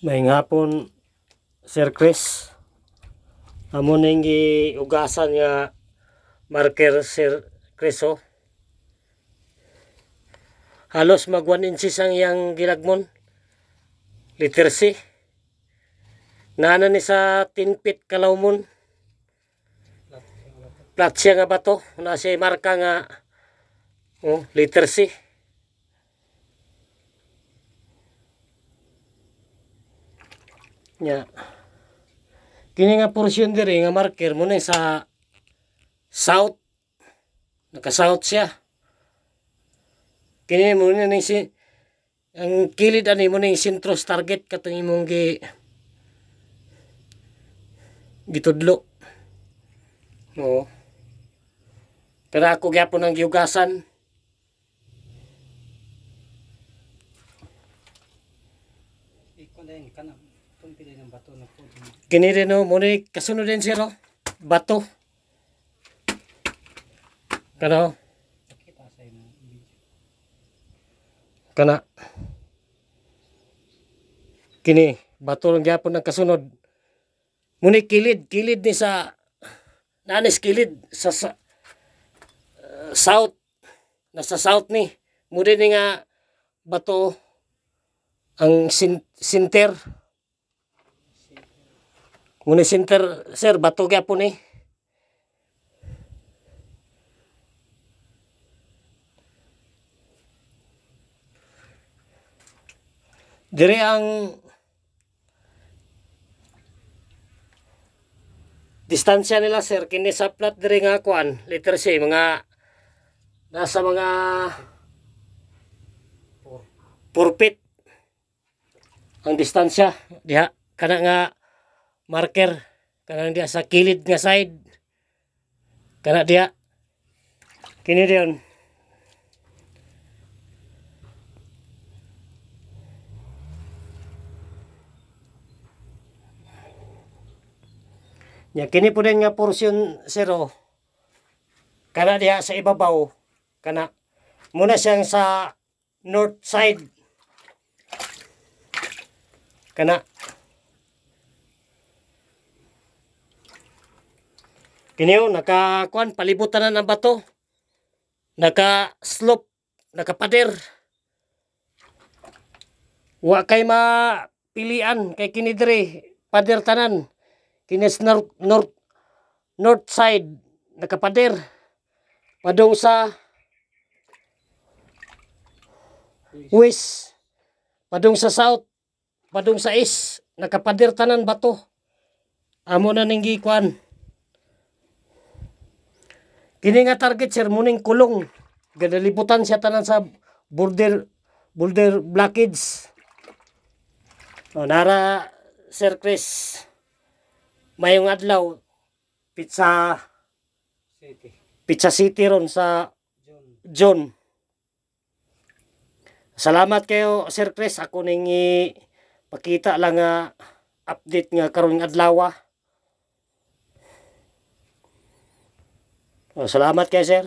May hapon, Sir Chris. Amo ning giugasan nga marker, Sir Chris, oh. Halos mag 1 inches ang iyang gilagmon. Liter C. Nana ni sa 10 feet kalawmon. Plat siya nga bato. Nasa marka nga liter C. Nya. Kini nga porsyon diri nga marker mo na sa south. Naka-south siya. Kini mo na si ang kilid ani mo ning sentros target katong imong gitudlo. Oo. Pero ako gyapon ang giugasan. Kini rin o, muna kasunod din siya, bato. Kana. Kana. Kini, bato lang gyapon ng kasunod. Muna kilid ni sa, nanis kilid sa south. Nasa south ni. Muna ni nga bato ang sinter. Muna sinter, sir, bato gyapon ni. Dire ang distansya nila, sir, kini sa plat dire nga kuan, liter C, mga nasa mga 4 feet ang distansya diha kana nga marker kana diha sa kilid nga side kana diha kini diyon. Nya kini po din nga porsyon, zero kana diha sa ibabaw kana muna siyang sa north side kana kini nakakuan palibutan na ng bato, naka slope, nakapader, wa kay mapilian kay kini dire pader tanan. Kini north side nakapader padung sa west, padung sa south, padung sa east, nakapader tanan bato. Amo na ning gikuan. Kini nga target, sir, muning kulong. Gadalibutan siya tanan sa border blockage. O, nara, Sir Chris, mayong adlaw Pizza City ron sa John. Salamat kayo, Sir Chris. Ako ning pakita lang nga update nga karon nga adlaw. Salamat kayo, sir.